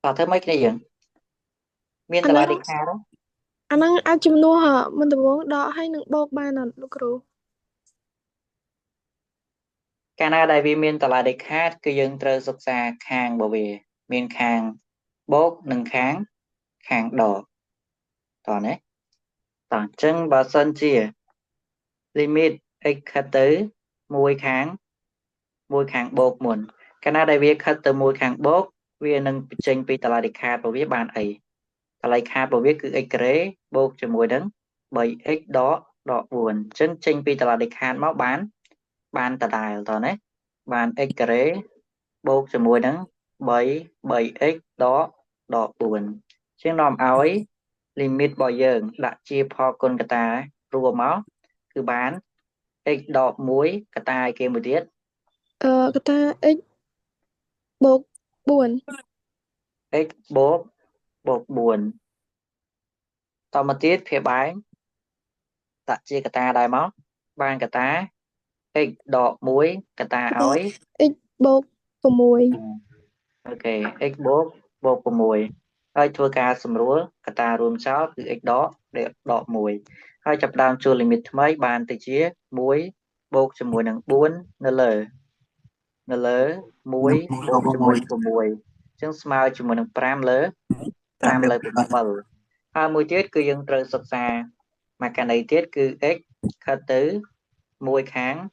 Tao thấy mấy cái gì vậy? Miên anh tà năng la đi khá đó. anh năng ăn chum nua hả mình tập uống đỏ hay nâng bột ba nè lúc rồi Canada vì miên tà la đi khá cứ dân trơ sốc xa khang bảo vệ miên khang bốt nâng khang đỏ toàn ấy toàn chân bà sân chia limit x khát tứ mùi kháng bột muộn Canada vì khát tứ mùi kháng bốt vì nâng chân vì tà la đi khá bảo vệ bàn ấy tà la khá bảo vệ cứ x rế bốt cho mùi đấng bởi x đó đỏ buồn chân chân vì tà la đi khá máu bán tà đài toàn ấy bàn x rế bột cho mùi nắng bảy x đó đỏ buồn chứ nòm áo ấy limit bao giờ đã chia pho con gà ta rùa máu cứ bán x đỏ muối gà ta kia một tiết người ta ít bột buồn x bột buồn tao một tiết phía bán đã chia gà ta đài máu bán gà ta x đỏ muối gà ta áo ấy ít bột của mùi Ừ. Ok x bột của mùi hơi thua ca sầm rúa cả ta rùm cháo từ x đó để đọ mùi hơi chập đam chua limit mấy bàn từ chia muối bột cho mùi nắng buôn nơ lỡ muối bột cho mùi của mùi chân smile cho mùi nắng pram lỡ của bờ hai mùi tiết cứ dân trời sọc xa mà cả này tiết cứ x khá tứ mùi kháng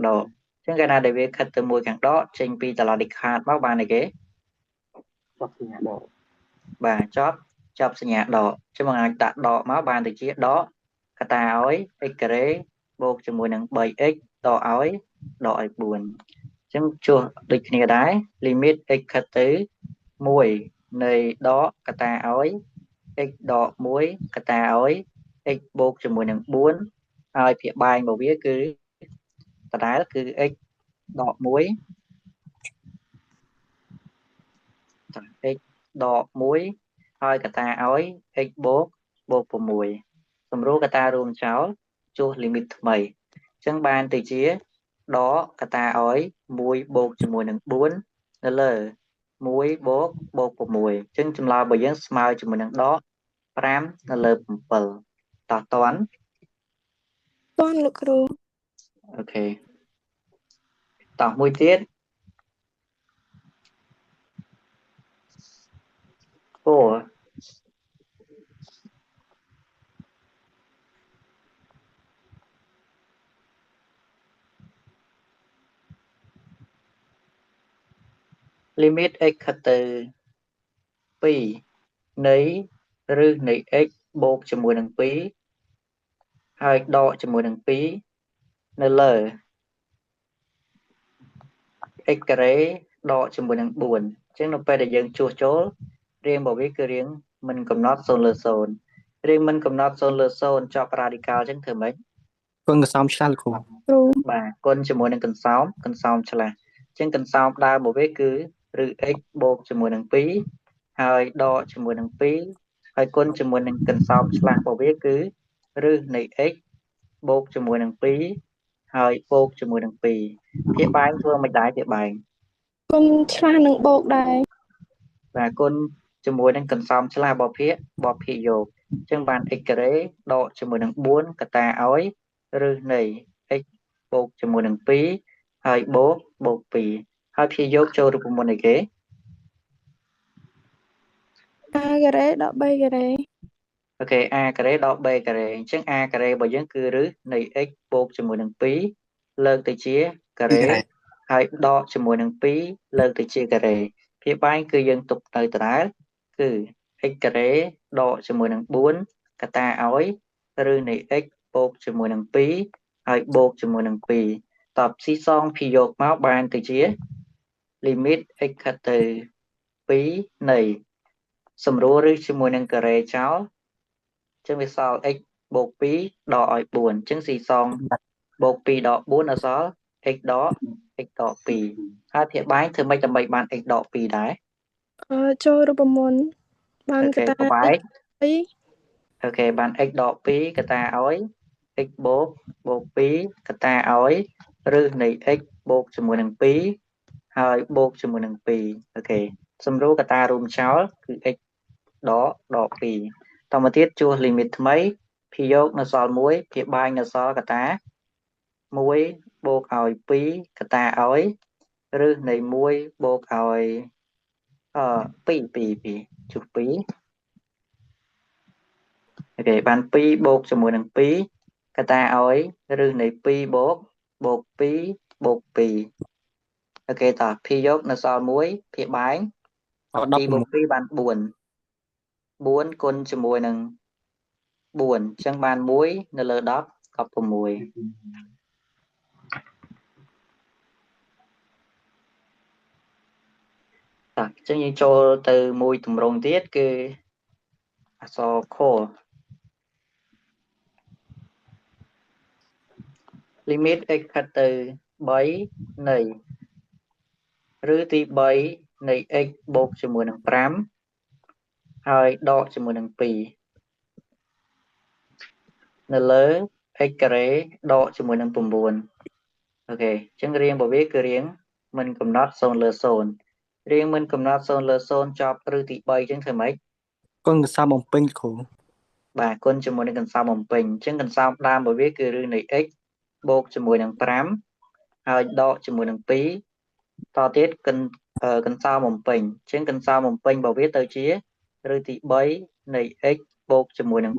độ chân cái nào để biết khá từ mùi kháng đó trên pi tà là địch hạt báo bàn này kế bà chóp sinh nhạc đỏ chứ mà ngài tạ đỏ máu bàn từ chiếc đó cả ta ối x rế bột cho mùi nắng 7x đỏ ối đỏ buồn chứ chua địch này đái limit x khát tứ mùi nơi đó cả ta ối x đỏ muối cả ta ối x bột cho mùi nắng 4 ai phía bài một vía cứ ta đái cứ x đỏ muối x đỏ muối hơi cả ta ối x bột bột của mùi សម្រួលកត្តារួមចោលចុះលីមីតថ្មីអញ្ចឹងបានទៅជាដកកត្តាឲ្យ1បូកជាមួយនឹង4នៅលើ1បូក6អញ្ចឹងចម្លើយរបស់យើងស្មើជាមួយនឹងដក5នៅលើ7តោះតន់ต้อนลูกครูអូខេតោះមួយទៀត 4 limit x ខិតទៅ2នៃឬនៃ x បូកជាមួយនឹង2ហើយដកជាមួយនឹង2នៅលើ x ការ៉េដកជាមួយនឹង4អញ្ចឹងនៅពេលដែលយើងជួសជុលរាងរបស់វាគឺរាងមិនកំណត់0លើ0រាងមិនកំណត់0លើ0ចប់រ៉ាឌីកាល់អញ្ចឹងធ្វើម៉េចគុណកន្សោមឆ្លាស់លោកគ្រូครูបាទគុណជាមួយនឹងកន្សោមឆ្លាស់អញ្ចឹងកន្សោមដើមរបស់វាគឺឬ x បូកជាមួយនឹង2ហើយដកជាមួយនឹង2ហើយគុណជាមួយនឹងកន្សោមឆ្លាស់របស់វាគឺឬនៃ x បូកជាមួយនឹង2ហើយបូកជាមួយនឹង2ភាគបែងធ្វើមិនដែរភាគបែង គុំឆ្លាស់នឹងបោកដែរបាទគុណជាមួយនឹងកន្សំឆ្លាស់បភិយកអញ្ចឹងបាន x ការ៉េដកជាមួយនឹង4កតាឲ្យឬនៃ x បូកជាមួយនឹង2ហើយបូក2ហើយព្យាយកចូលរូបមន្តអីគេអាការ៉េដក3ការ៉េអូខេ a ការ៉េដក b ការ៉េអញ្ចឹង a ការ៉េរបស់យើងគឺឬនៃ x បូកជាមួយនឹង2លើកទៅជាការ៉េហើយដកជាមួយនឹង2លើកទៅជាការ៉េភាគបែនគឺយើងទុកទៅដដែលគឺ x ការ៉េដកជាមួយនឹង4កតាឲ្យឬនៃ x បូកជាមួយនឹង2ហើយបូកជាមួយនឹង2តបស៊ីសងព្យាយកមកបានទៅជា limit x ខិតទៅ2នៃសម្រួលឬជាមួយនឹងការ៉េចោលចឹងវាសល់ x បូក2ដកឲ្យ4អញ្ចឹងស៊ីសងបូក2ដក4អសល់ x ដក 2ហើយភាគបែងធ្វើម៉េចដើម្បីបាន x ដក2ដែរចូលរូបមន្តបានអូខេកតា បបែក x 2អូខេបាន x ដក2កតាឲ្យ x បូក2កតាឲ្យឬនៃ x បូកជាមួយនឹង2 ហើយបូកជាមួយនឹង2អូខេសម្រួលកតារួមចោលគឺ x ដក2តមកទៀតជួស limit ថ្មីភាយកនៅសល់1ភាបាញ់នៅសល់កតា1បូកឲ្យ2កតាឲ្យឬនៃ1បូកឲ្យ2ជួស2អូខេបាន2បូកជាមួយនឹង2កតាឲ្យឬនៃ2បូក2បូក2អូខេតោះភាយកនៅសល់1ភាបាញ់2បូក2បាន4គុណជាមួយនឹង4អញ្ចឹងបាន1នៅលើ10 16អញ្ចឹងយើងចូលទៅមួយទម្រង់ទៀតគឺអក្សរខ limit x ខិតទៅ3នៃឬទី3នៃ x បូកជាមួយនឹង5ហើយដកជាមួយនឹង2នៅលើ x ការ៉េដកជាមួយនឹង9អូខេអញ្ចឹងរៀងរបស់វាគឺរៀងមិនកំណត់0លើ0រៀងមិនកំណត់0លើ0ចប់ឬទី3អញ្ចឹងធ្វើម៉េចគុណកន្សោមបំពេញគ្រូបាទគុណជាមួយនឹងកន្សោមបំពេញអញ្ចឹងកន្សោមដើមរបស់វាគឺឬនៃ x បូកជាមួយនឹង5ហើយដកជាមួយនឹង2តទៀតកន្សោមបំពេញអញ្ចឹងកន្សោមបំពេញរបស់វាទៅជាឬទី3នៃ x បូកជាមួយនឹង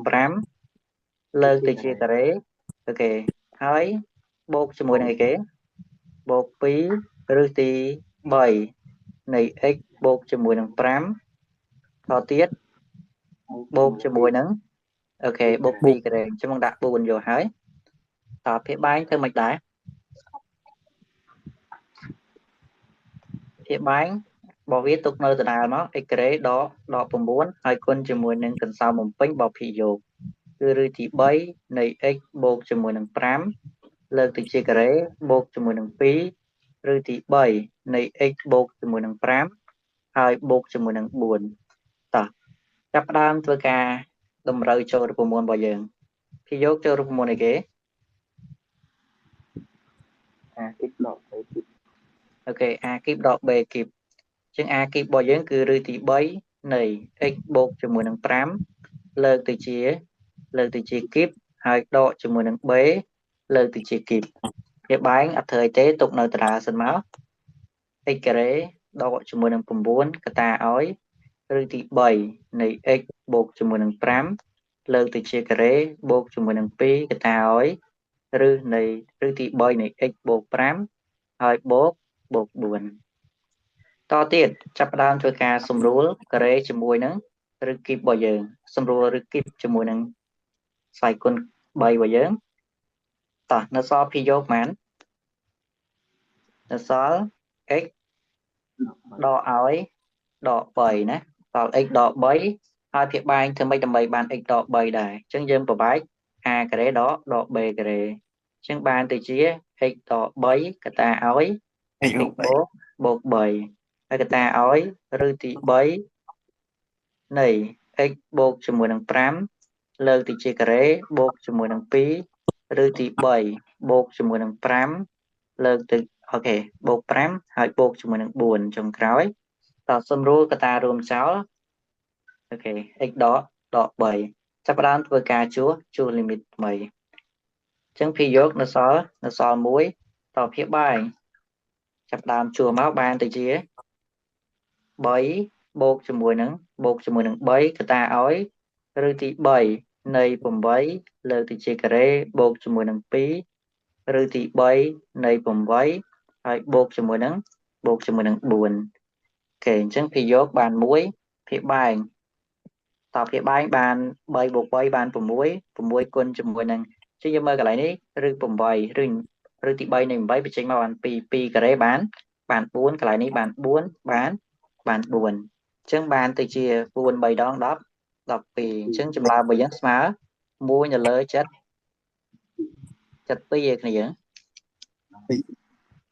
5លើកទៅជាការ៉េអូខេហើយបូកជាមួយនឹងអីគេបូក2ឬទី3នៃ x បូកជាមួយនឹង5តទៀតបូកជាមួយនឹងអូខេបូក2ការ៉េអញ្ចឹងមកដាក់4យកហើយតើភាគបែងធ្វើមិនដែរភាគបែងរបស់វាទុកនៅដដែលមក x ការ៉េដក9ហើយគុណជាមួយនឹងកន្សោមបំពេញរបស់ភាគយកគឺឬទី3នៃ x បូកជាមួយនឹង5លើកទៅជាការ៉េបូកជាមួយនឹង2ឬទី3នៃ x បូកជាមួយនឹង5ហើយបូកជាមួយនឹង4តោះចាប់ផ្ដើមធ្វើការតម្រូវចូលរូបមន្តរបស់យើងភាគយកចូលរូបមន្តអីគេគីបដក b គីបអូខេ a គីបដក b គីបអញ្ចឹង a គីបរបស់យើងគឺឬទី3នៃ x បូកជាមួយនឹង5លើកទៅជាគីបហើយដកជាមួយនឹង b លើកទៅជាគីបវាបែងអត់ត្រូវអីទេទុកនៅតារាសិនមក x ការ៉េដកជាមួយនឹង9កតាឲ្យឬទី3នៃ x បូកជាមួយនឹង5លើកទៅជាការ៉េបូកជាមួយនឹង2កតាឲ្យឬទី3នៃ x បូក5ហើយបូក4តទៀតចាប់ផ្ដើមធ្វើការសម្រួលការ៉េជាមួយនឹងឬគីបរបស់យើងសម្រួលឬគីបជាមួយនឹងស្វ័យគុណ3របស់យើងតោះនៅសល់ភាគយកប៉ុន្មាននៅសល់ x ដកឲ្យដក3ណាសល់ x ដក3ហើយភាគបែងធ្វើម៉េចដើម្បីបាន x ដក3ដែរអញ្ចឹងយើងប្របែក a ការ៉េដក b ការ៉េអញ្ចឹងបានទៅជា x ដក3កតាឲ្យ x បូក3ហើយកតាឲ្យឬទី3នៃ x បូកជាមួយនឹង5លើកទៅជាការ៉េបូកជាមួយនឹង2ឬទី3បូកជាមួយនឹង5លើកទៅអូខេបូក5ហើយបូកជាមួយនឹង4ចុងក្រោយតសម្រួលកតារួមចោលអូខេ x ដក3ចាប់ផ្ដើមធ្វើការជួស limit ថ្មីអញ្ចឹងភាគយកនៅសល់1តភាគបែងចាប់ផ្ដើមជួសមកបានទៅជា3បូកជាមួយនឹង3កតាឲ្យឬទី3នៃ8លើកទៅជាការ៉េបូកជាមួយនឹង2ឬទី3នៃ8ហើយបូកជាមួយនឹង4អូខេអញ្ចឹងភាគយកបាន1ភាគបែងតភាគបែងបាន3បូក3បាន6គុណជាមួយនឹងជិះយើងមើលកន្លែងនេះឬ8ឬទី3នៃ8បញ្ចេញមកបាន2ការ៉េបាន4កន្លែងនេះបាន4បាន4អញ្ចឹងបានទៅជា4 3ដង10 12អញ្ចឹងចម្លើយរបស់យើងស្មើ1នៅលើ7 2ឯគ្នា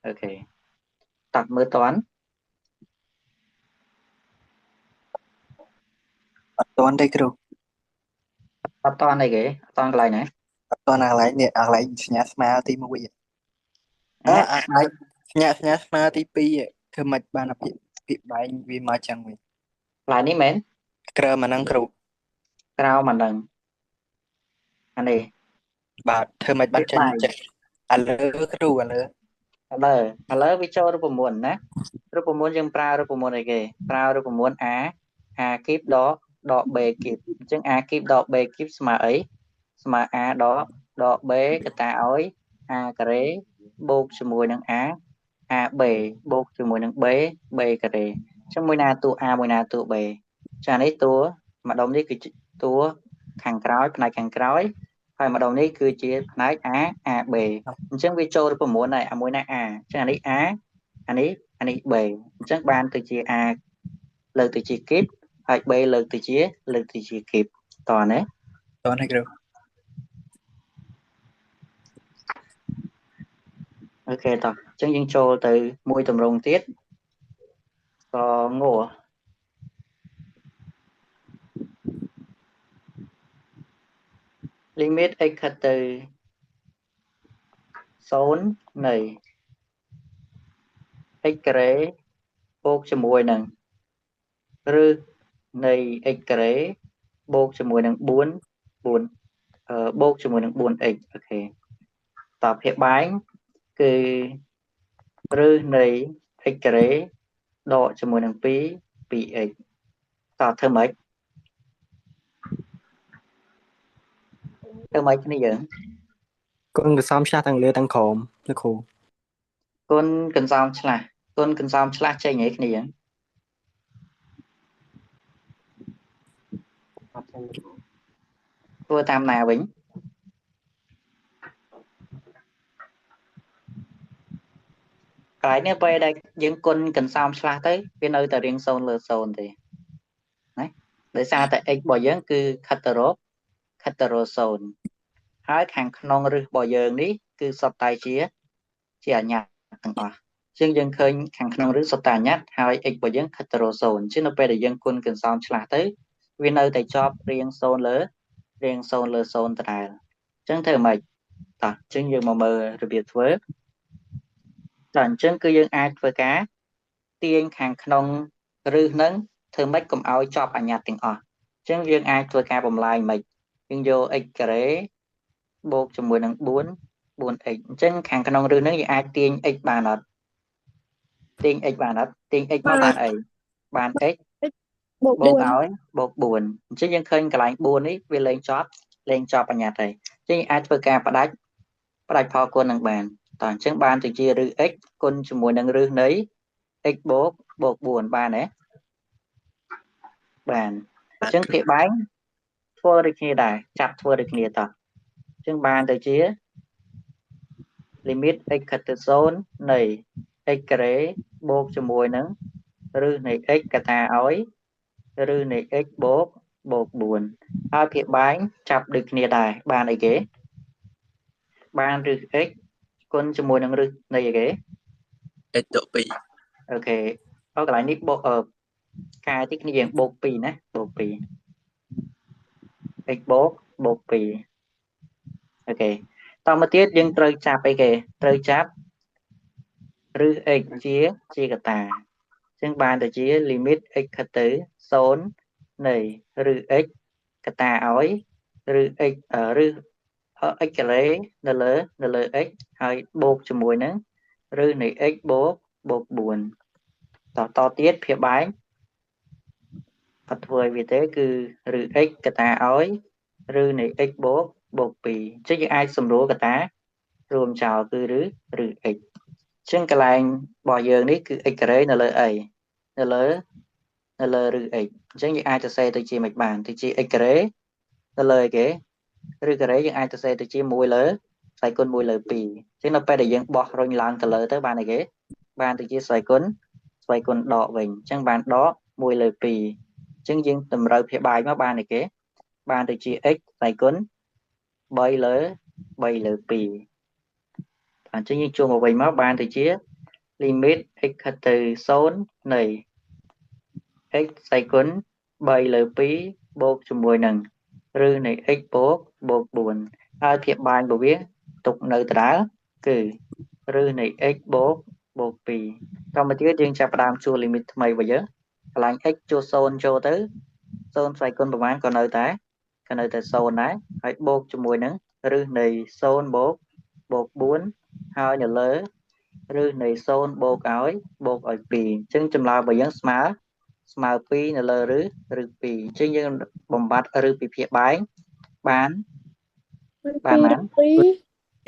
អូខេតាត់មើលតន់អត់តន់ទេគ្រូអត់តន់អីគេអត់តន់កន្លែងណាអត់តន់កន្លែងនេះកន្លែងសញ្ញាស្មើទី1អាកន្លែងសញ្ញាស្មើទី2 ធ្វើមិនបានអភិបាយវាមកចឹងវិញ lại ní mến ក្រៅមកនឹងគ្រូ ក្រៅmà đừng anh này បាទធ្វើមិនបាន viết ចេញ bài ចេះឥឡូវគ្រូឥឡូវ ឥឡូវវាចូលរូបមន្តណារូបមន្តយើងប្រើរូបមន្តអីគេប្រើរូបមន្ត a គីបដក b គីបអញ្ចឹង a គីបដក b គីបស្មើអីស្មើ a ដក b កតាឲ្យ a ការ៉េបូកជាមួយនឹង ab បូកជាមួយនឹង b ការ៉េអញ្ចឹងមួយណាតួ a មួយណាតួ b ចានេះតួម្ដុំនេះគឺជាតួខាងក្រោយផ្នែកខាងក្រោយហើយម្ដុំនេះគឺជាផ្នែក ab អញ្ចឹងវាចូលរូបមន្តហើយអាមួយណា a អញ្ចឹងអានេះ a អានេះ b អញ្ចឹងបានទៅជា a លើកទៅជា គីបហើយ b លើកទៅជាគីបតោះណា តោះនេះគ្រូ អូខេតោះអញ្ចឹងយើងចូលទៅមួយទម្រង់ទៀតកងោlimit x ខិតទៅ0នៃ x ការ៉េបូកជាមួយនឹងឬនៃ x ការ៉េបូកជាមួយនឹង4បូកជាមួយនឹង 4x អូខេតើភាពបែងគឺឬនៃ x ការ៉េដកជាមួយនឹង2x តើធ្វើម៉េចគ្នាយើង គុណកសំឆ្លាស់ទាំងលើទាំងក្រោមលោកគ្រូ គុណកន្សោមឆ្លាស់ចេញអីគ្នាយើងធ្វើតាមណាវិញកន្លែងនេះពេលដែលយើងគុណកន្សោមឆ្លាស់ទៅវានៅតែរៀង0លើ0ទេណាដោយសារតែ x របស់យើងគឺខិតទៅរក0ហើយខាងក្នុងរឹសរបស់យើងនេះគឺសុទ្ធតែជាអញ្ញត្តិទាំងអស់ជាងយើងឃើញខាងក្នុងរឹសសុទ្ធតែអញ្ញត្តិហើយ x របស់យើងខិតទៅរក0ជាងនៅពេលដែលយើងគុណកន្សោមឆ្លាស់ទៅវានៅតែជាប់រៀង0លើ0ដដែលអញ្ចឹងធ្វើម៉េចតោះអញ្ចឹងយើងមកមើលរបៀបធ្វើតោះអញ្ចឹងគឺយើងអាចធ្វើការទាញខាងក្នុងរឹសហ្នឹងធ្វើម៉េចកុំឲ្យជាប់អញ្ញត្តិទាំងអស់អញ្ចឹងយើងអាចធ្វើការបំលែងម៉េចយើងយក x ការ៉េបូកជាមួយនឹង4x អញ្ចឹងខាងក្នុងរឹសហ្នឹងយើងអាចទាញ x បានអត់ទាញ x មកបានអីបាន x បូក បូកឲ្យបូក4អញ្ចឹងយើងឃើញកន្លែង4នេះវាលែងចប់អញ្ញត្តិហើយអញ្ចឹងអាចធ្វើការផ្ដាច់ផលគុណនឹងបានតោះអញ្ចឹងបានទៅជារឹស x គុណជាមួយនឹងរឹសនៃ x បូក4បានទេបានអញ្ចឹងភាគបែងធ្វើដូចគ្នាដែរចាប់ធ្វើដូចគ្នាតោះអញ្ចឹងបានទៅជា limit x ខិតទៅ0នៃ x ការ៉េបូកជាមួយនឹងរឹសនៃ x កតាឲ្យឬនៃ x បូក4ហើយភាគបែងចាប់ដូចគ្នាដែរបានអីគេបានរឹស x គុណជាមួយនឹងរឹសនៃអីគេ x ដក2អូខេកន្លែងនេះបូកកែទីគ្នាយើងបូក2ណាបូក2 x បូក2អូខេតមកទៀតយើងត្រូវចាប់អីគេត្រូវចាប់រឹស x ជាកតាអញ្ចឹងបានទៅជា limit x ខិតទៅ0នៃរឹស x កតាឲ្យរឹស x រឹស x ការ៉េនៅលើ x ហើយបូកជាមួយនឹងរឹសនៃ x បូក4តទៀតភាគបែងអត់ធ្វើឲ្យវាទេគឺរឹស x កតាឲ្យរឹសនៃ x បូក2អញ្ចឹងយើងអាចសម្រួលកតារួមចោលគឺរឹស x អញ្ចឹងកន្លែងរបស់យើងនេះគឺ x ការ៉េនៅលើអីនៅលើរឹស x អញ្ចឹងយើងអាចសរសេរទៅជាមិនបានទៅជា x ការ៉េនៅលើអីគេឬការ៉េយើងអាចសរសេរទៅជា1លើស្វ័យគុណ1លើ2អញ្ចឹងនៅពេលដែលយើងបោះរុញឡើងទៅលើទៅបានអីគេបានទៅជាស្វ័យគុណដកវិញអញ្ចឹងបានដក1លើ2អញ្ចឹងយើងតម្រូវភាគបាយមកបានអីគេបានទៅជា x ស្វ័យគុណ3លើ2អញ្ចឹងយើងជួបមកវិញមកបានទៅជា limit x ខិតទៅ0នៃ x ស្វ័យគុណ3លើ2បូកជាមួយនឹងឬនៃ x បូក4ហើយភាគបាយរបស់វាទុកនៅដដែលគឺឬនៃ x បូក2 តមកទៀតយើងចាប់ផ្ដើមជួរ limit ថ្មីរបស់យើងកន្លែង x ជួរ0ចូលទៅ0ស្វ័យគុណប្រមាណក៏នៅតែ0ដែរហើយបូកជាមួយនឹងរឹសនៃ0បូក4ហើយនៅលើរឹសនៃ0បូកឲ្យ2អញ្ចឹងចម្លើយរបស់យើងស្មើ2នៅលើរឹស2អញ្ចឹងយើងបំបត្តិរឹសពីភាគបែងបានបាន 2 ឬ 2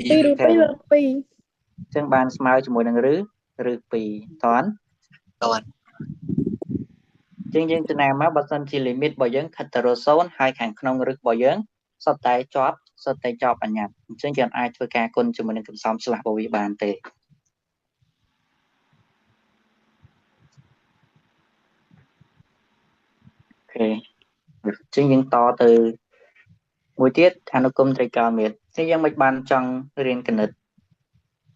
2 ឬ 2 លើក 2 អញ្ចឹងបានស្មើជាមួយនឹងរឹស2តន់អញ្ចឹងយើងចំណាំមកបើសិនជា limit របស់យើងខិតទៅរក0ហើយខាងក្នុងរឹសរបស់យើងសុទ្ធតែជាប់បញ្ញត្តិអញ្ចឹងយើងអាចធ្វើការគុណជាមួយនឹងកំសំឆ្លាស់របស់វាបានទេអូខេអញ្ចឹងយើងតទៅមួយទៀតអនុគមត្រីកោណមាត្រអញ្ចឹងយើងមិនបានចង់រៀនគណិត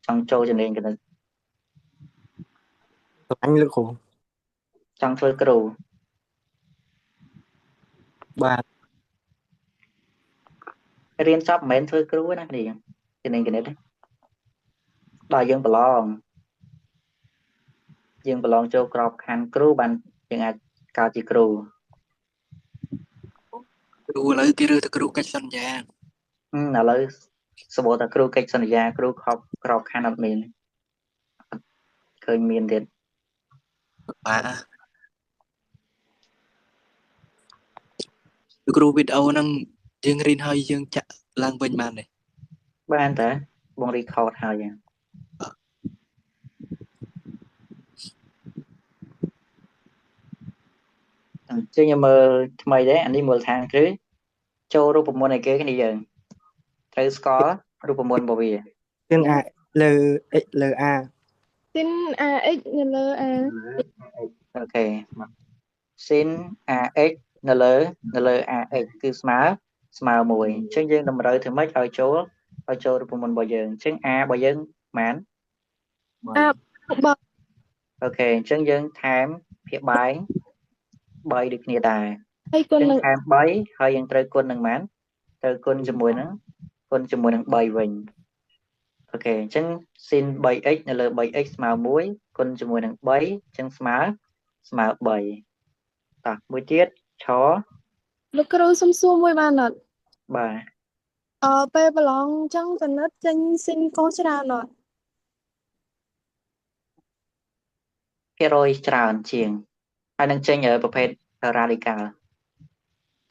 ចង់ចូលជំនាញគណិត anh lực khổ ចង់ធ្វើគ្រូ បាទ រៀនចប់មិនមែនធ្វើគ្រូណាគ្នាជំនាញគណិតដល់យើងប្រឡងចូលក្របខ័ណ្ឌគ្រូបានយើងអាចកើតជាគ្រូ គ្រូឥឡូវគេរើសទៅគ្រូកិច្ចសន្យា ឥឡូវសបោតាគ្រូកិច្ចសន្យាគ្រូក្របខ័ណ្ឌអត់មានឃើញមានទៀត បាទគ្រូវីដេអូហ្នឹងយើងរៀនហើយយើងចាក់ឡើងវិញបានទេ បានតាបង record ហើយអញ្ចឹងយើងមើលថ្មីដែរអានេះមូលដ្ឋានគឺចូលរូបមន្តឲ្យគេគ្នាយើងត្រូវស្គាល់រូបមន្តរបស់វា Tiên A L X L A sin ax នៅលើ a អូខេ sin ax នៅលើ ax គឺស្មើ1អញ្ចឹងយើងតម្រូវធ្វើម៉េចឲ្យចូលរូបមន្តរបស់យើងអញ្ចឹង a របស់យើងប៉ុន្មាន a ប អូខេអញ្ចឹងយើងថែមភាគបែង3ដូចគ្នាដែរ ហើយគុណនឹង ថែម3ហើយយើងត្រូវគុណនឹងប៉ុន្មានត្រូវគុណជាមួយនឹង3វិញអូខេអញ្ចឹង sin 3x នៅលើ 3x ស្មើ1គុណជាមួយនឹង3អញ្ចឹងស្មើ3តោះមួយទៀតឆ លោកគ្រូសុំសួរមួយបានអត់ បាទ ពេលប្រឡងអញ្ចឹងកណិតចេញ sin កូនច្រើនអត់ ភាគរយច្រើនជាងហើយនឹងចេញប្រភេទ radical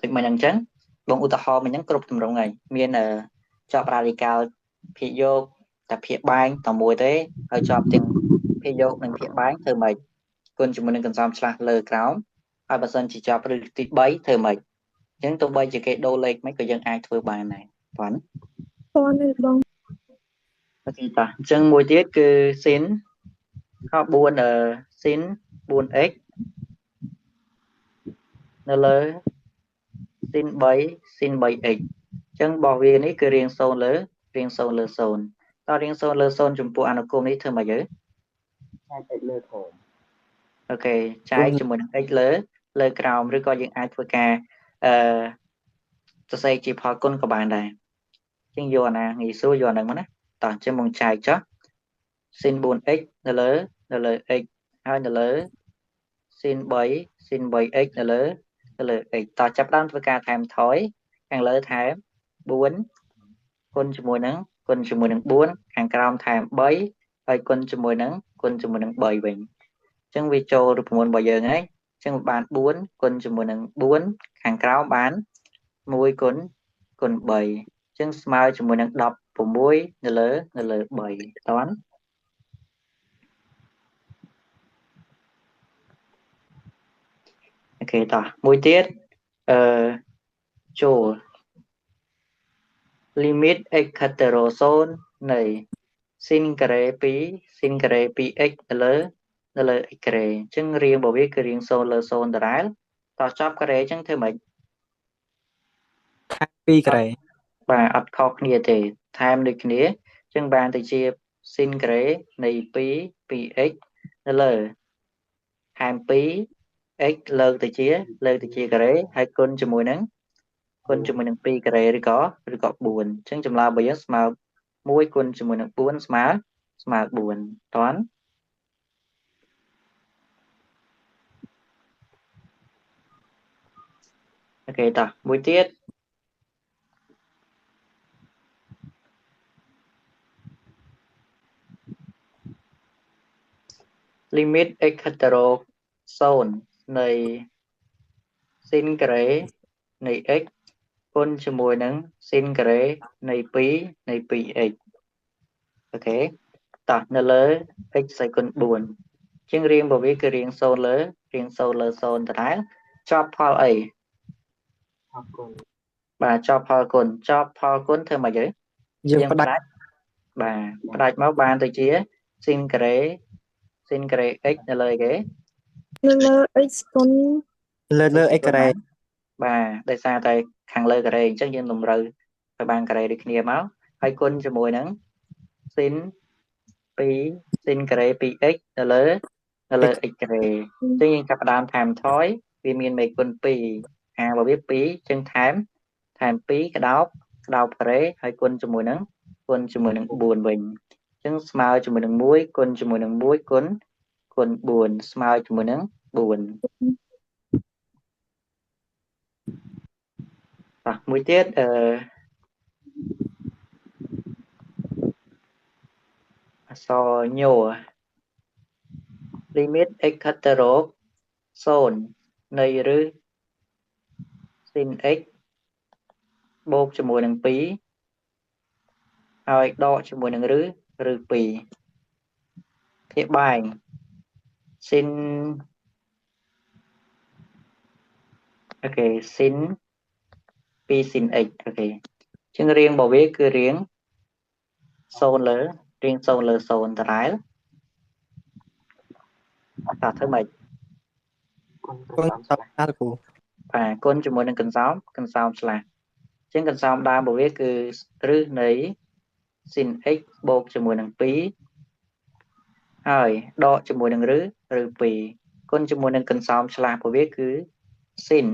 ដូចមិនអញ្ចឹងបងឧទាហរណ៍មិញហ្នឹងគ្រប់ទម្រង់ហើយមានចប់ radical ភាគយកតែភាគបែងតែមួយទេហើយចប់ទាំងភាគយកនិងភាគបែងធ្វើម៉េចគុណជាមួយនឹងកន្សំឆ្លាស់លើក្រោមហើយបើសិនជាចប់ឬទី3ធ្វើម៉េចអញ្ចឹងទោះបីជាគេដូរលេខមិនក៏យើងអាចធ្វើបានដែរប៉ុន្តែ បង អូខេតោះអញ្ចឹងមួយទៀតគឺ sin 4 sin 4x នៅលើ sin 3 sin 3x អញ្ចឹងរបស់វានេះគឺរៀង0លើ0តើរៀង0លើ0ចំពោះអនុគមនេះធ្វើម៉េចទៅចែក x លើក្រោមអូខេចែកជាមួយនឹង x លើក្រោមឬក៏យើងអាចធ្វើការសរសេរជាផលគុណក៏បានដែរអញ្ចឹងយកអាណាងាយស្រួលយកអាហ្នឹងមកណាតោះអញ្ចឹងមកចែកចុះ sin 4x នៅលើ x ហើយនៅលើ sin 3x នៅលើ x តោះចាប់ដើមធ្វើការថែមថយខាងលើថែម4គុណជាមួយនឹង4ខាងក្រោមថែម3ហើយគុណជាមួយនឹង3វិញអញ្ចឹងវាចូលរូបមន្តរបស់យើងហើយអញ្ចឹងបាន4គុណជាមួយនឹង4ខាងក្រោមបាន1គុណ3អញ្ចឹងស្មើជាមួយនឹង16នៅលើ3តន់អូខេតោះមួយទៀតចូល limit x ខិតទៅរក0នៃ sin ការ៉េ2 sin ការ៉េ 2x នៅលើ x ការ៉េអញ្ចឹងរាងរបស់វាគឺរាង0លើ0ដដែលតោះចប់ការ៉េអញ្ចឹងធ្វើម៉េច 2 ក្រែ បាទអត់ខុសគ្នាទេថែមដូចគ្នាអញ្ចឹងបានទៅជា sin ការ៉េនៃ2x នៅលើថែម 2x លើកទៅជាការ៉េហើយគុណជាមួយនឹង2ការ៉េឬក៏4អញ្ចឹងចម្លើយរបស់យើងស្មើ1គុណជាមួយនឹង4ស្មើ4តន់ ok ta mũi tiết limit x ហិតទៅរក0នៃ sin ការ៉េនៃ x គុណជាមួយនឹង sin ការ៉េនៃ2នៃ 2x អូខេតោះនៅលើ x ផ្សេងគុណ4ជាងរៀងរបស់វាគឺរៀង0លើរៀង0លើ0ដដែលចប់ផលអីបាទចប់ផលគុណចប់ផលគុណធ្វើម៉េចទៅយើងផ្ដាច់បាទផ្ដាច់មកបានទៅជា sin ការ៉េ sin ការ៉េ x នៅលើគេនៅលើ x គុណលើ x ការ៉េបាទដោយសារតែខាងលើការ៉េអញ្ចឹងយើងតម្រូវឲ្យបានការ៉េដូចគ្នាមកហើយគុណជាមួយនឹង sin 2 sin ការ៉េ 2x នៅលើ x ការ៉េអញ្ចឹងយើងចាប់ផ្ដើមថែមថយវាមានមេគុណ2អារបស់វា2អញ្ចឹងថែម2ក្តោបការ៉េហើយគុណជាមួយនឹង4វិញអញ្ចឹងស្មើជាមួយនឹង1គុណជាមួយនឹង1គុណ4ស្មើជាមួយនឹង4មួយទៀតអក្សរញោ limit x ហិតទៅរក0នៃឬ sin x បូកជាមួយនឹង2ហើយដកជាមួយនឹងឬ2ភាគបែង sin អូខេ sin 2 sin x អូខេជាងរៀងរបស់វាគឺរៀង0លើ0ដដែលតើធ្វើម៉េចគុណតបអាគ្រូបាទគុណជាមួយនឹងកន្សោមឆ្លាស់អញ្ចឹងកន្សោមដើមរបស់វាគឺរឹសនៃ sin x បូកជាមួយនឹង2ហើយដកជាមួយនឹងឬ2គុណជាមួយនឹងកន្សោមឆ្លាស់របស់វាគឺ sin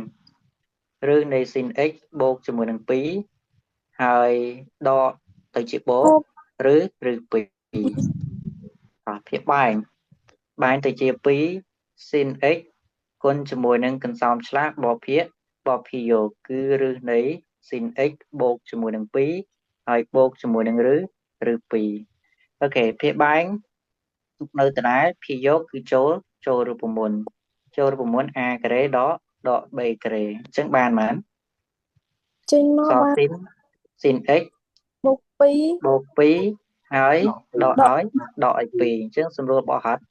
ឬនៃ sin x បូកជាមួយនឹង2ហើយដកទៅជាបូកឬ2ភាគបែងទៅជា2 sin x គុណជាមួយនឹងកន្សោមឆ្លាស់បភាគយកគឺរឹសនៃ sin x បូកជាមួយនឹង2ហើយបូកជាមួយនឹងឬ2អូខេភាគបែងនៅដដែលភាគយកគឺចូលរូបមន្តa ការ៉េដក b ការ៉េអញ្ចឹងបានមែនចេញមកបាន sin x បូក2ហើយដកឲ្យ2អញ្ចឹងសម្រួលរបស់អស់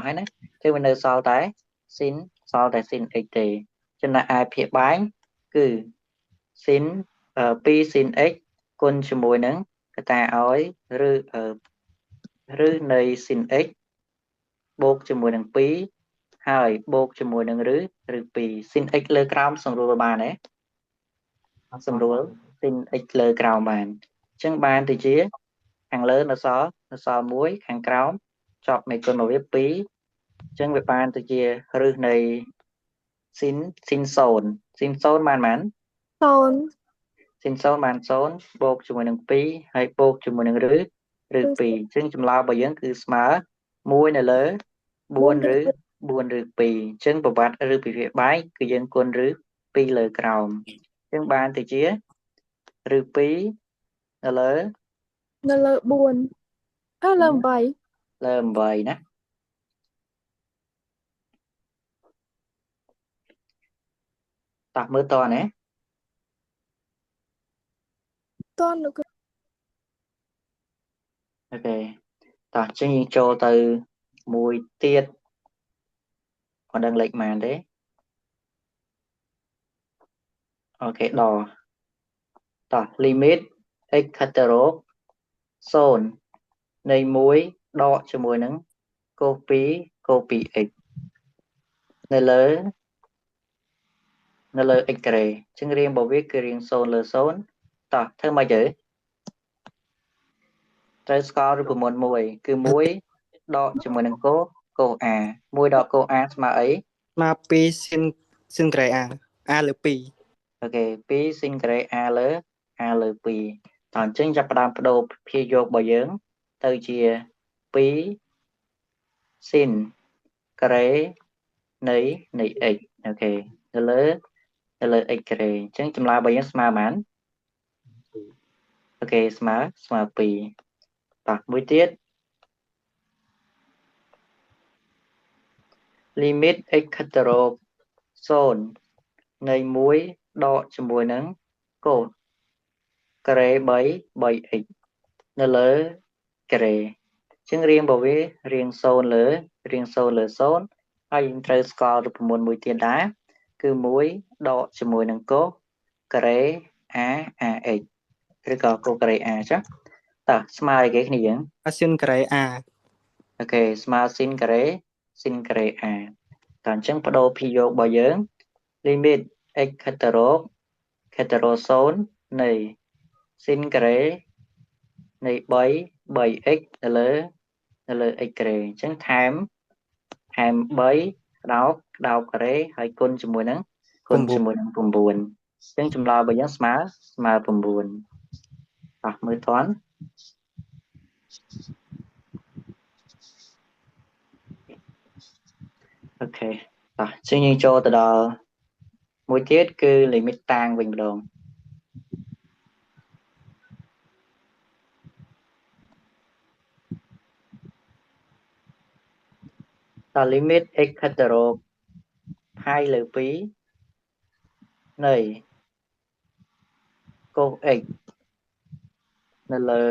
ហើយណាគឺវានៅសល់តែ sin x ទេចំណែកឯភាគបែងគឺ sin 2 sin x គុណជាមួយនឹងកតាឲ្យឬនៃ sin x បូកជាមួយនឹង2ហើយបូកជាមួយនឹងឬ2 sin x លើក្រោមសម្រួលបានទេសម្រួល sin x លើក្រោមបានអញ្ចឹងបានទៅជាខាងលើនៅសល់1ខាងក្រោមចប់មេគុណមកវា2អញ្ចឹងវាបានទៅជារឹសនៃ sin 0បានមែន0 sin 0បាន0បូកជាមួយនឹង2ហើយបូកជាមួយនឹងឬ2អញ្ចឹងចម្លើយរបស់យើងគឺស្មើ1នៅលើ4ឬ2អញ្ចឹងប្រវត្តិឬពិភាក្សាបែកគឺយើងគុណឬ2លើក្រោមអញ្ចឹងបានទៅជាឬ2នៅលើ4លើ8ណាតោះមើលតណាតនលោកអូខេតោះចឹងយើងចូលទៅមួយទៀតមិនដឹងលេខប៉ុន្មានទេអូខេតោះ limit x ហិតទៅរក0នៃ1ដកជាមួយនឹងកូស 2x នៅលើ x ការ៉េអញ្ចឹងរៀងរបស់វាគឺរៀង0លើ0តោះធ្វើម៉េចទៅត្រូវស្គាល់រូបមន្តមួយគឺ1ដកជាមួយនឹងកូស a 1ដកកូស a ស្មើអីស្មើ2 sin ការ៉េ a លើ2អូខេ2 sin ការ៉េ a លើ2តោះអញ្ចឹងចាប់ផ្ដើមបដូរភាគយករបស់យើងទៅជា2 sin ការ៉េនៃ x អូខេនៅលើ នៅលើ x ការ៉េអញ្ចឹងចម្លើយរបស់យើងស្មើប៉ុន្មានអូខេស្មើ2តោះមួយទៀត limit x ខិតទៅរក0នៃ1ដកជាមួយនឹងកូដការ៉េ3 3x នៅលើការ៉េអញ្ចឹងរៀងរបស់វារៀង0លើ0ហើយយើងត្រូវស្គាល់រូបមន្តមួយទៀតដែរគឺ1ដកជាមួយនឹងកូដការ៉េ ax ឬក៏កូដការ៉េ a ចឹងតើស្មើអីគេគ្នាយើង sin ការ៉េ a អូខេស្មើ sin ការ៉េ a តើអញ្ចឹងបដូរភីយោគរបស់យើង limit x ខិតទៅរក0នៃ sin ការ៉េនៃ3x នៅលើ x ការ៉េអញ្ចឹងថែម3ក្តោបការ៉េហើយគុណជាមួយនឹង9អញ្ចឹងចម្លើយរបស់យើងស្មើ9អោះមើលតន់អូខេតោះអញ្ចឹងយើងចូលទៅដល់មួយទៀតគឺ limit តាងវិញម្ដងដល់ limit x ខិតទៅរក pi លើ2នៃកូស x នៅលើ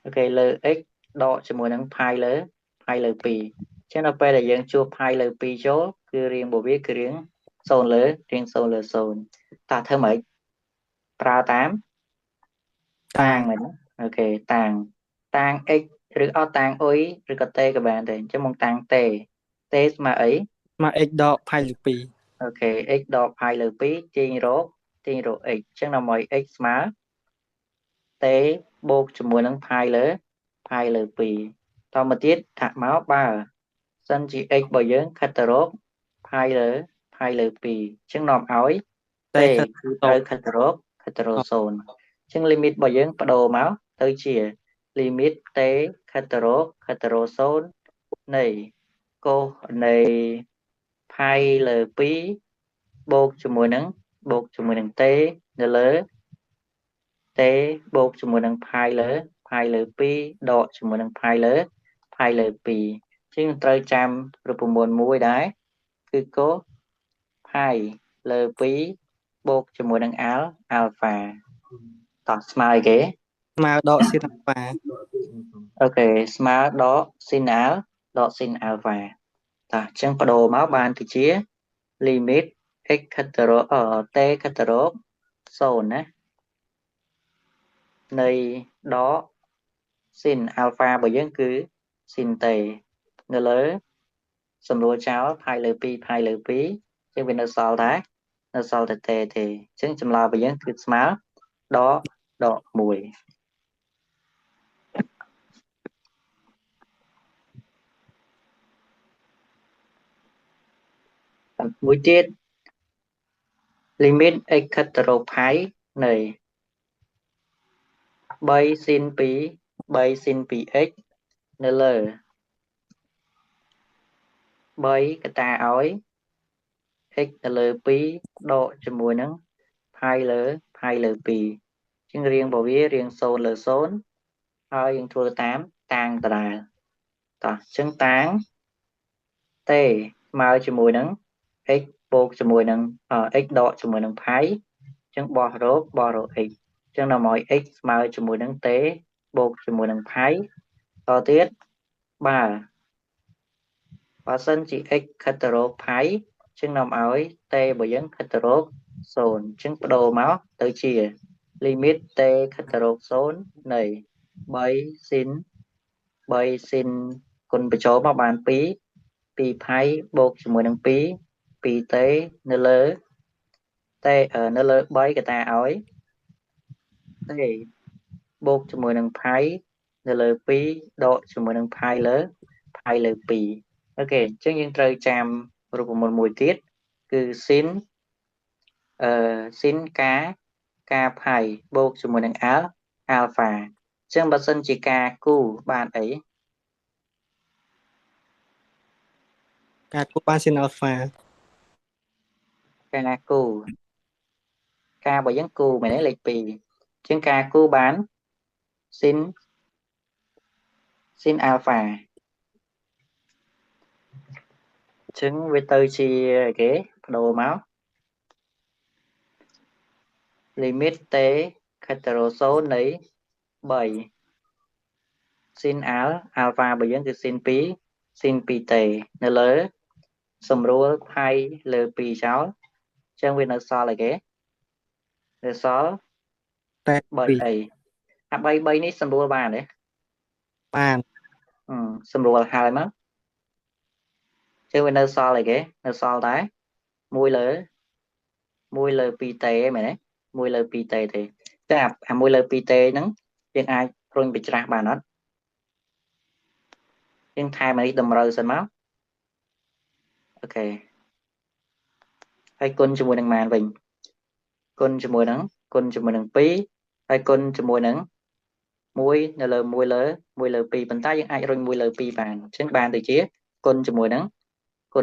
អូខេលើ x ដកជាមួយនឹង pi លើ2អញ្ចឹងដល់ពេលដែលយើងជួប pi លើ2ចូលគឺរៀងរបស់វាគឺរៀង0លើ0តើធ្វើម៉េចប្រើតាមតាងមែនអូខេតាង x ឬអត់តាងអុយឬក៏តេក៏បានដែរអញ្ចឹងមកតាំងតេស្មើអីស្មើ x ដក pi លើ2អូខេ x ដក pi លើ2ទាញរក x អញ្ចឹងដើម្បី x ស្មើតេបូកជាមួយនឹង pi លើ2តមកទៀតថាមកបើសិនជា x របស់យើងខិតទៅរក pi លើ2អញ្ចឹងនាំឲ្យតេគឺត្រូវខិតទៅរក0អញ្ចឹង limit របស់យើងបដូរមកទៅជា limit t ខិតទៅរក0នៃកូសនៃ pi លើ2បូកជាមួយនឹងt នៅលើ t បូកជាមួយនឹង pi លើ2ដកជាមួយនឹង pi លើ2អញ្ចឹងត្រូវចាំរូបមន្តមួយដែរគឺកូស pi លើ2បូកជាមួយនឹង alpha តោះស្មើអីគេស្មើដក sin alpha អូខេស្មើដក sin alpha តោះអញ្ចឹងបដូរមកបានទៅជា limit x ខិតទៅរកt ខិតទៅរក0ណានៃដក sin alpha របស់យើងគឺ sin t នៅលើសម្រួលចោល pi លើ2ជាងវានៅសល់តែt ទេអញ្ចឹងចម្លើយរបស់យើងគឺស្មើដក1មួយទៀត limit x ខិតទៅរក pi នៃ3 sin 2x នៅលើ3កតាឲ្យ x ទៅលើ2ដកជាមួយនឹង pi លើ2អញ្ចឹងរៀងរបស់វារៀង0លើ0ហើយយើងធ្វើតាមតាងដដែលតោះអញ្ចឹងតាង t ស្មើជាមួយនឹង x បូកជាមួយនឹងx ដកជាមួយនឹង pi អញ្ចឹងបោះរក x អញ្ចឹងនាំឲ្យ x ស្មើជាមួយនឹង t បូកជាមួយនឹង pi តទៀតបើសិនជា x ខិតទៅរក pi អញ្ចឹងនាំឲ្យ t របស់យើងខិតទៅរក0អញ្ចឹងបដូរមកទៅជា limit t ខិតទៅរក0នៃ3 sin គុណបញ្ចូលមកបាន2 pi បូកជាមួយនឹង2t នៅលើ3កតាឲ្យ t បូកជាមួយនឹង pi នៅលើ2ដកជាមួយនឹង pi លើ2អូខេអញ្ចឹងយើងត្រូវចាំរូបមន្តមួយទៀតគឺ sin ការ pi បូកជាមួយនឹង alpha អញ្ចឹងបើសិនជាការគូបានអី ការគូបានស៊ីន alpha ការគូការបើយើងគូមែនទេលេខ2ជាងការគូបានស៊ីនអាល់ហ្វាចឹងវាទៅជាគេបដូរមក limit t ខិតទៅរក0នៃ3ស៊ីនអាល់ហ្វារបស់យើងគឺស៊ីន2t នៅលើសម្រួលផាយលើ2ចោលចឹងវានៅសល់អីគេនៅសល់ តែ3អីអា3នេះសម្រួលបានទេបាន សម្រួលហើយមកចឹងវានៅសល់អីគេនៅសល់តែ1លើ 2t មែនទេ1លើ 2t ទេតែអា1លើ 2t ហ្នឹងយើងអាចរុញបញ្ច្រាស់បានអត់យើងថែមនេះតម្រូវសិនមកអូខេហើយគុណជាមួយនឹងម៉ានវិញគុណជាមួយនឹង2ហើយគុណជាមួយនឹង1នៅលើ1លើ2ប៉ុន្តែយើងអាចរុញ1លើ2បានអញ្ចឹងបានទៅជាគុណជាមួយនឹង2តើ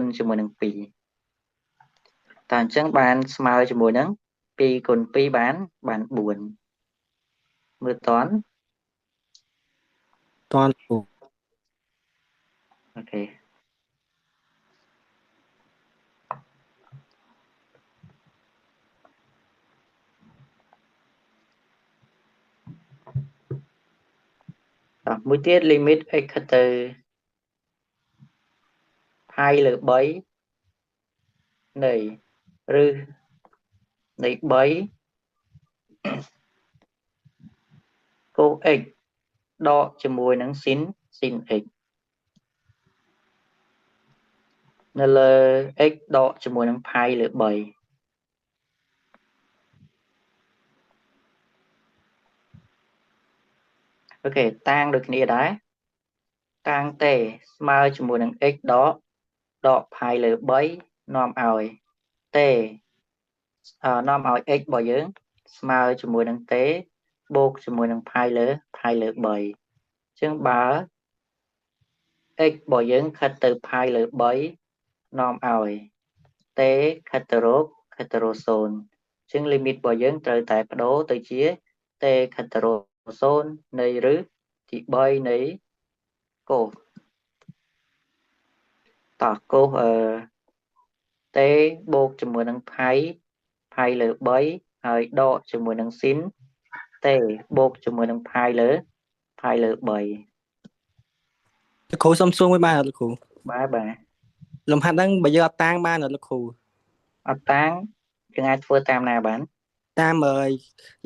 អញ្ចឹងបានស្មើជាមួយនឹង2គុណ2បាន4មើលតន់គ្រូ អូខេមួយទៀត limit x ទៅ pi លើ3នៃឬនៃ3កូ x ដកជាមួយនឹង sin x នៅលើ x ដកជាមួយនឹង pi លើ3អូខេតាំងដូចគ្នាដែរតាំងតេស្មើជាមួយនឹង x ដក pi លើ3នាំឲ្យតេនាំឲ្យ x របស់យើងស្មើជាមួយនឹងតេបូកជាមួយនឹង pi លើ3អញ្ចឹងបើ x របស់យើងខិតទៅ pi លើ3នាំឲ្យតេខិតទៅរក0អញ្ចឹង limit របស់យើងត្រូវតែបដូរទៅជាតេខិតទៅរក0នៃឬទី3នៃកូសតោះកូសតេបូកជាមួយនឹង pi លើ3ហើយដកជាមួយនឹង sin តេបូកជាមួយនឹង pi លើ3លោកគ្រូសុំសួរមួយបានអត់លោកគ្រូបាទលំហាត់ហ្នឹងបើយើងអត់តាំងបានអត់លោកគ្រូអត់តាំងយើងអាចធ្វើតាមណាបានតាម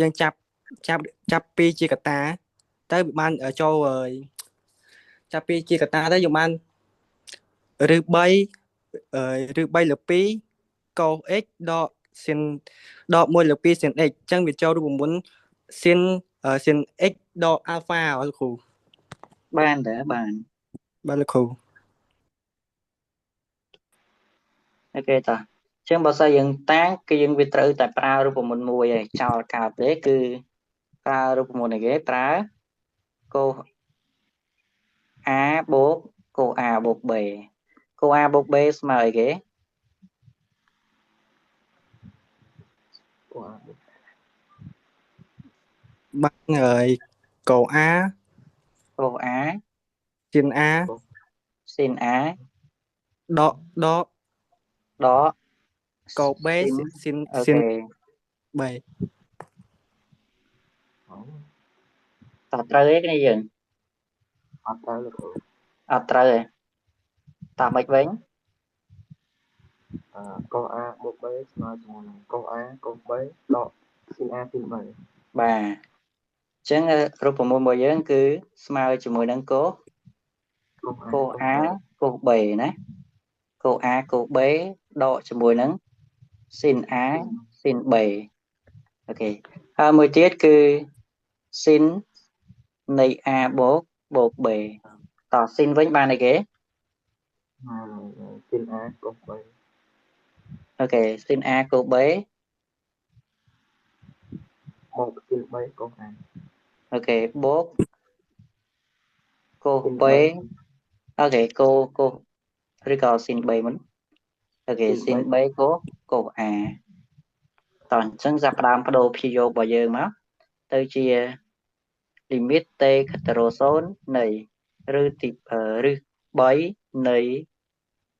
យើងចាប់ពីជាកតាទៅបានចូលចាប់ពីជាកតាទៅយើងបានឬ3លើ2កូស x ដក sin ដក1លើ2 sin x អញ្ចឹងវាចូលរូបមន្ត sin x ដក alpha អត់លោកគ្រូបានតើបានលោកគ្រូអូខេតោះចឹងបើសិនយើងតាំងគឺយើងវាត្រូវតែប្រើរូបមន្តមួយឯងចោលកើតទេគឺប្រើរូបមន្តអីគេប្រើកូស a បូកកូស a បូក b កូស a បូក b ស្មើអីគេបានហើយកូស a sin a ដកកូស b sin b តើត្រូវទេគ្នាយើងអត់ត្រូវលោកគ្រូអត់ត្រូវទេតើមិនវិញកូស a បូក b ស្មើជាមួយនឹងកូស a កូស b ដក sin a sin b បាទអញ្ចឹងរូបមន្តរបស់យើងគឺស្មើជាមួយនឹងកូស a កូស b ណាកូស a កូស b ដកជាមួយនឹង sin a sin b អូខេហើយមួយទៀតគឺ sin នៃ a បូក b តោះ sin វិញបានអីគេ sin a កូស b អូខេ sin a កូស b បូក sin b កូស a អូខេបូកកូស b អូខេកូស ឬក៏ sin 3 មុនអូខេ sin 3 cos a តោះអញ្ចឹងចាប់ផ្ដើមបដូរព្យាយោគរបស់យើងមកទៅជា limit t ខិតទៅរក0នៃឬទីឬ3នៃ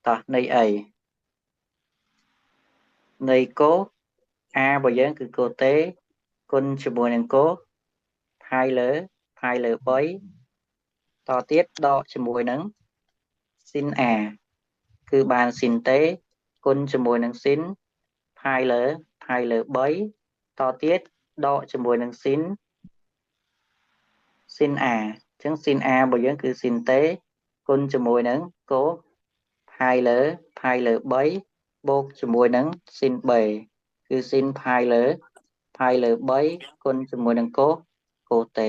តោះនៃអីនៃ cos a របស់យើងគឺ cos t គុណជាមួយនឹង cos ផាយលើ3តទៀតដកជាមួយនឹង sin a គឺបាន sin t គុណជាមួយនឹង sin ផាយលើ3តទៀតដកជាមួយនឹង sin a អញ្ចឹង sin a របស់យើងគឺ sin t គុណជាមួយនឹង cos ផាយលើ3បូកជាមួយនឹង sin b គឺ sin ផាយលើ3គុណជាមួយនឹង cos t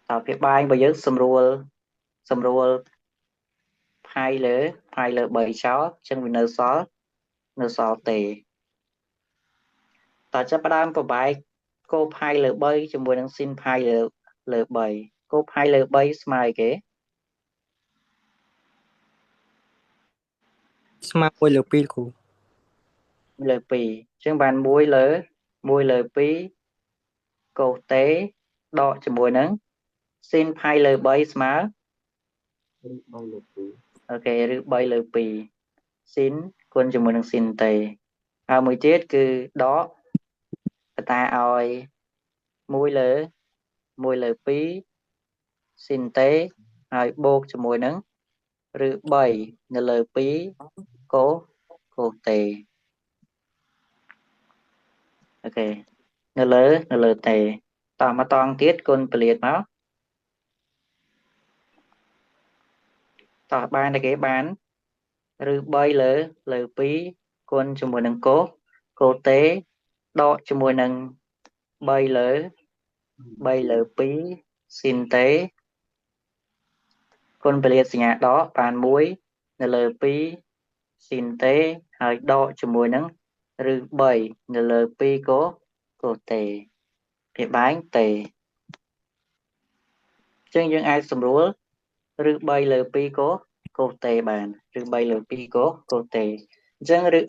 តើវាបែងរបស់យើងសម្រួលផាយលើ3ចោលអញ្ចឹងវានៅសល់ទេតើចាប់ផ្ដើមប្របែក cos ផាយលើ3ជាមួយនឹង sin ផាយលើ3 cos ផាយលើ3ស្មើអីគេស្មើ1លើ2គ្រូលើ2អញ្ចឹងបាន1លើ2 cos t ដកជាមួយនឹង sin ផាយលើ3ស្មើ3លើ 2 អូខេឬ3លើ2 sin គុណជាមួយនឹង sin t ហើយមួយទៀតគឺដកកតាឲ្យ1លើ2 sin t ហើយបូកជាមួយនឹងឬ3នៅលើ2 cos t អូខេនៅលើ t តោះមកតង់ទៀតគុណពលាតមកតោះបានតែគេបានឬ3លើ2គុណជាមួយនឹង cos t ដកជាមួយនឹង3លើ2 sin t គុណពលាតសញ្ញាដកបាន1នៅលើ2 sin t ហើយដកជាមួយនឹងឬ3នៅលើ2 cos t វាបែង t អញ្ចឹងយើងអាចសម្រួលឬ3លើ2 cos t បានឬ3លើ2 cos t អញ្ចឹងឬដ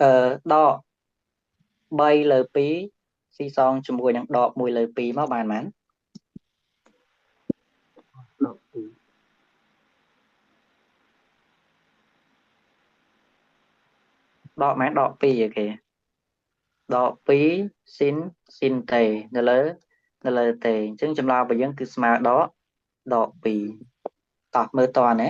ក3លើ2ស៊ីសងជាមួយនឹងដក1លើ2មកបានប៉ុន្មានដកដក2អូខេដក2 sin t នៅលើ t អញ្ចឹងចម្លើយរបស់យើងគឺស្មើដក2តោះមើលតណា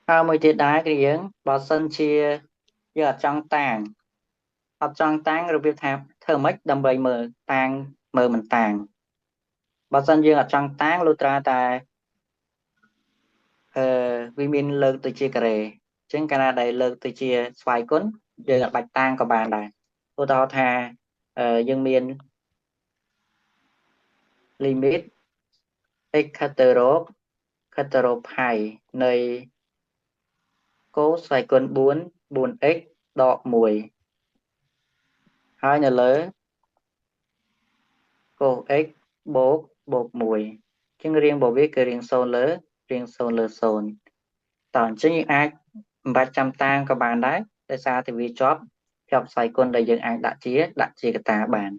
ហើយមួយទៀតដែរគឺយើងបើសិនជាយើងអត់ចង់តាំងរបៀបថាធ្វើម៉េចដើម្បីមើលតាំងមើលមិនតាំងបើសិនយើងអត់ចង់តាំងលុះត្រាតែវាមានលើកទៅជាការ៉េអញ្ចឹងកាលណាដែលលើកទៅជាស្វ័យគុណយើងអាចបាច់តាំងក៏បានដែរឧទាហរណ៍ថាយើងមាន limit x ខិតទៅរកផាយនៃ cos ស្វ័យគុណ4x ដក1ហើយនៅលើ cos x បូក1អញ្ចឹងរៀងរបស់វាគឺរៀង0លើ0តើអញ្ចឹងយើងអាចមិនបាច់ចាំតាំងក៏បានដែរដោយសារតែវាជាប់ស្វ័យគុណដែលយើងអាចដាក់ជាកតាបាន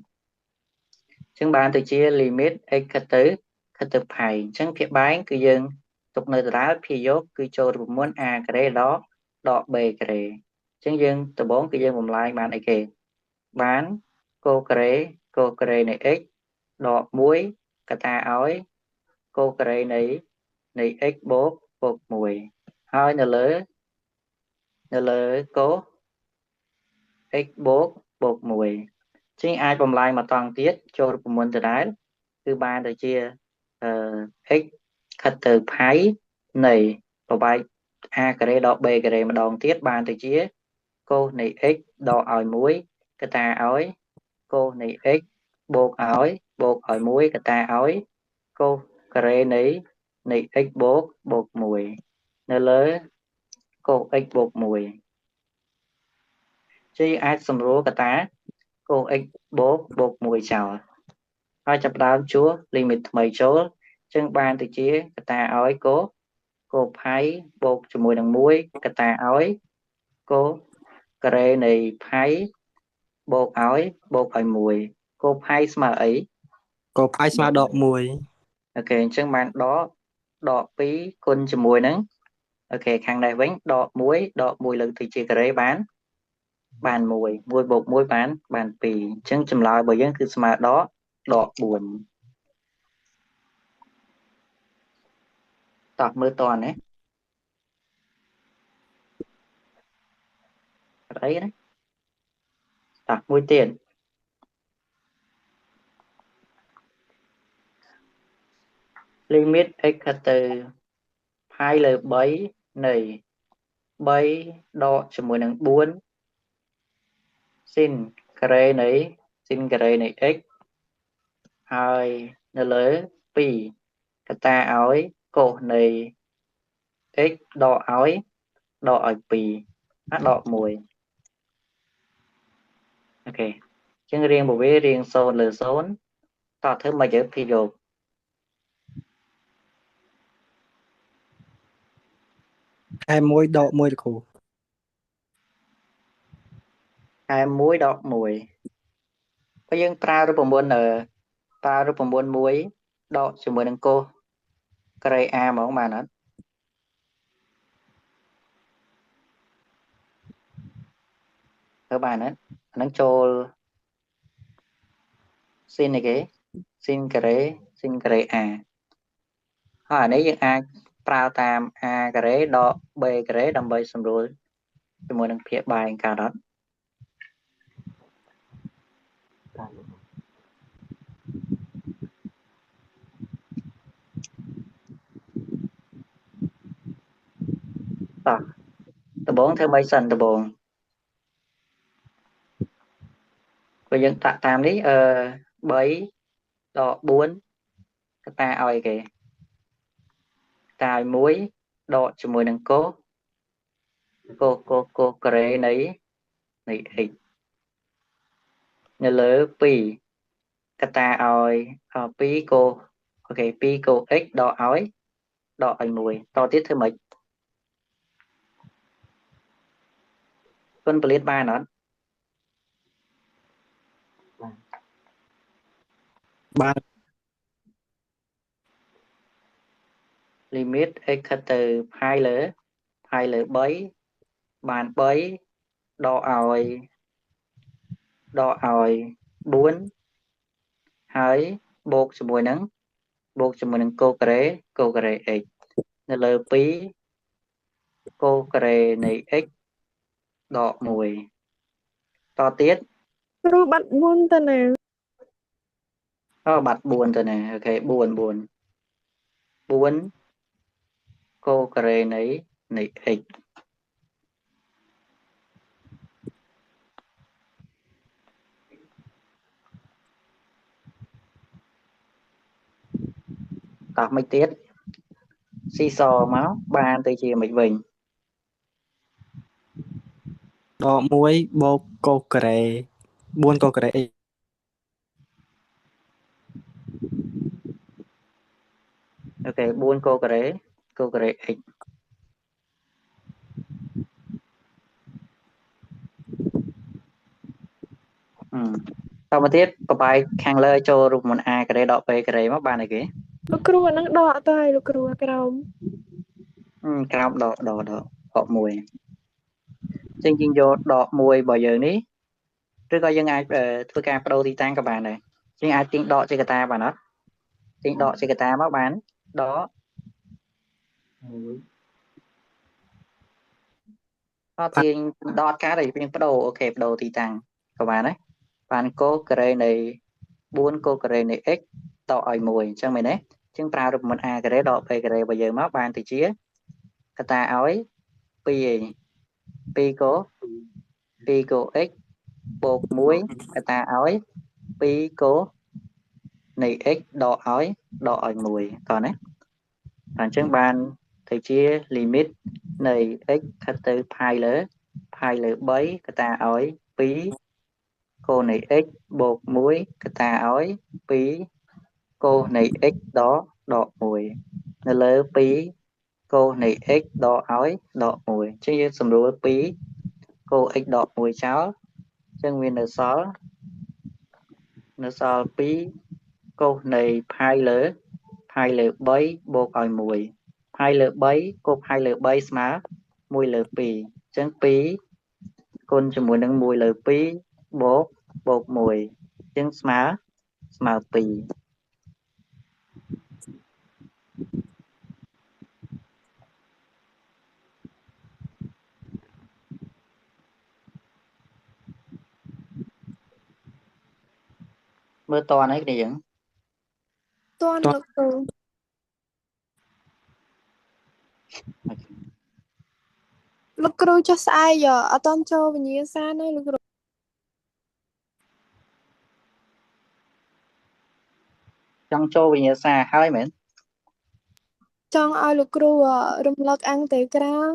អញ្ចឹងបានទៅជា limit x ខិតទៅផាយអញ្ចឹងភាគបែងគឺយើងទុកនៅដដែលភាគយកគឺចូលរូបមន្ត a ការ៉េដក b ការ៉េអញ្ចឹងយើងដំបូងគឺយើងបំលែងបានអីគេបាន cos ការ៉េនៃ x ដក1កតាឲ្យ cos ការ៉េនៃ x បូក1ហើយនៅលើ cos x បូក1ជាងអាចបំលែងមកតង់ទៀតចូលរូបមន្តដដែលគឺបានទៅជាx ខិតទៅផាយនៃប្របែក a ការ៉េដក b ការ៉េម្ដងទៀតបានទៅជា cos នៃ x ដកឲ្យ1កតាឲ្យ cos នៃ x បូកឲ្យ1កតាឲ្យ cos ការ៉េនៃ x បូក1នៅលើ កូ x បូក1ជាអាចសម្រួលកតាកូ x បូក1ចោលហើយចាប់ផ្ដើមជួស limit ថ្មីចូលចឹងបានទៅជាកតាឲ្យកូផៃបូកជាមួយនឹង1កតាឲ្យកូការ៉េនៃផៃបូកឲ្យ1កូផៃស្មើអី កូផៃស្មើដក1 អូខេអញ្ចឹងបានដក2គុណជាមួយនឹងអូខេខាងនេះវិញដក1លើកទៅជាការ៉េបាន1 1បូក1បាន2អញ្ចឹងចម្លើយរបស់យើងគឺស្មើដក4តោះមើលតណាអត់អីណាតោះមួយទៀតlimit x ទៅផាយលើ3នៃ3ដកជាមួយនឹង4ស៊ីនការ៉េនៃx ហើយនៅលើ2កតាឲ្យកូសនៃ x ដកឲ្យ2ដក1អូខេអញ្ចឹងរៀងបវេរៀង0លើ0តោះធ្វើមកយើងពីយកខែ1ដក1លោកគ្រូខែ1ដក1បើយើងប្រើរូបមន្តមួយដកជាមួយនឹងកូសការ៉េ a ហ្មងបានអត់ធ្វើបានអត់អានឹងចូលស៊ីននេះគេស៊ីនការ៉េ a ហើយអានេះយើងអាចប្រើតាម a ការ៉េដក b ការ៉េដើម្បីសម្រួលជាមួយនឹងភាគបែងកើតអត់តោះដំបូងធ្វើមិនសិនដំបូងបើយើងដាក់តាមនេះ3ដក4កតាឲ្យគេតាឲ្យ1ដកជាមួយនឹងកូការ៉េនៃ x នៅលើ2កតាឲ្យ2កូអូខេ2កូ x ដកឲ្យ1តទៀតធ្វើម៉េចគុណពលិតបានអត់បាន limit x ទៅផាយលើ3បាន3ដកឲ្យ4ហើយបូកជាមួយនឹងកូការ៉េ x នៅលើ2កូការ៉េនៃ x ដក1តទៀត គ្រូបាត់4ទៅណា បាត់4ទៅណាអូខេ4កូការ៉េនៃ x តោះមិនទៀតស៊ីសមកបានទៅជាមិនវិញដក1បូកកូការ៉េ4កូការ៉េ x អូខេ4កូការ៉េ x តមកទៀតបបាយខាងលើចូលរូបមន្ត a ការ៉េដក b ការ៉េមកបានអីគេលោកគ្រូអាហ្នឹងដកទៅហើយលោកគ្រូក្រោមក្រោមដក1ចឹងយើងយកដក1របស់យើងនេះឬក៏យើងអាចធ្វើការបដូរទីតាំងក៏បានដែរយើងអាចទាញដកចេកតាបានអត់ទាញដកចេកតាមកបានដកអត់ទាញដកកាតឲ្យយើងបដូរអូខេបដូរទីតាំងក៏បានដែរបានកូការ៉េនៃ4កូការ៉េនៃ x ដកឲ្យ1អញ្ចឹងមែនទេអញ្ចឹងប្រើរូបមន្ត a ការ៉េដក b ការ៉េរបស់យើងមកបានទៅជាកតាឲ្យ2ឯង2កូ x បូក1កតាឲ្យ2កូនៃ x ដកឲ្យ1តោះណាអញ្ចឹងបានទៅជា limit នៃ x ខិតទៅ pi លើ 3 កតាឲ្យ 2 កូននៃ x បូក 1 កតាឲ្យ 2 កូសនៃ x ដក 1 នៅលើ 2 កូសនៃ x ដកឲ្យ ដក 1 អញ្ចឹងយើងសម្រួល 2 កូស x ដក 1 ចោលអញ្ចឹងវានៅសល់ 2 កូសនៃ pi លើ 3 បូកឲ្យ 1 pi លើ 3 កូស pi លើ 3 ស្មើ 1 លើ 2 អញ្ចឹង 2 គុណជាមួយនឹង 1 លើ 2 បូក 1 អញ្ចឹងស្មើ 2 មើលតអីគ្នាយើង តន់លោកគ្រូ លោកគ្រូចុះស្អែកអត់តន់ចូលវិញ្ញាសាទេលោកគ្រូ ចង់ចូលវិញ្ញាសាហើយមែន ចង់ឲ្យលោកគ្រូរំលឹកអង្គទេក្រាំង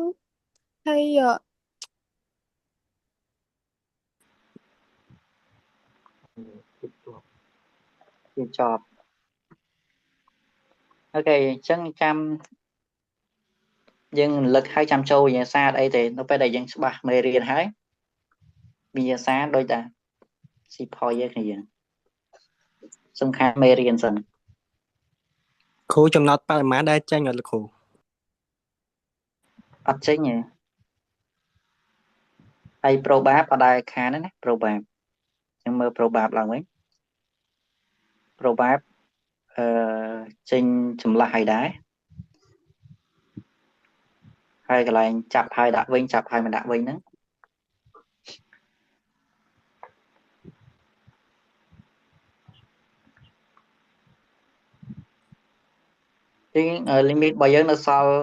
ហើយ វាចប់អូខេអញ្ចឹងចាំយើងរំលឹកឲ្យចាំចូលវិញ្ញាសាអីទេនៅពេលដែលយើងច្បាស់មេរៀនហើយវិញ្ញាសាដូចតាស៊ីផយគ្នាយើងសំខាន់មេរៀនសិន គ្រូចំណត់បរិមាណដែលចេញអត់លោកគ្រូ អត់ចេញទេហើយ probab អត់ដែរខានណា probab អញ្ចឹងមើល probab ឡើងវិញ probab ចេញចម្លាស់ឲ្យដែរហើយកន្លែងចាប់ហើយដាក់វិញចាប់ហើយមិនដាក់វិញហ្នឹងទីlimit របស់យើងនៅសល់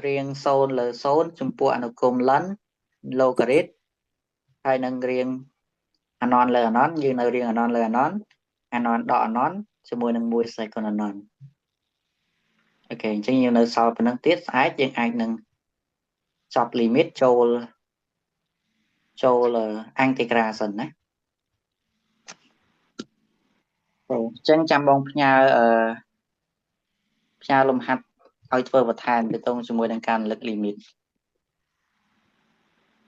រៀង0លើ0ចំពោះអនុគម ln logarit ហើយនឹងរៀង anon លើ anon យើងនៅរៀង anon លើ anon anon ដក anon ជាមួយនឹង1 second anon អូខេអញ្ចឹងយើងនៅសល់ប៉ុណ្្នឹងទៀតស្អែកយើងអាចនឹងចប់ limit ចូលអង្គក្រាសិនណាអញ្ចឹងចាំបងផ្ញើលំហាត់ឲ្យធ្វើបន្ថែមទៅជាមួយនឹងការរំលឹក limit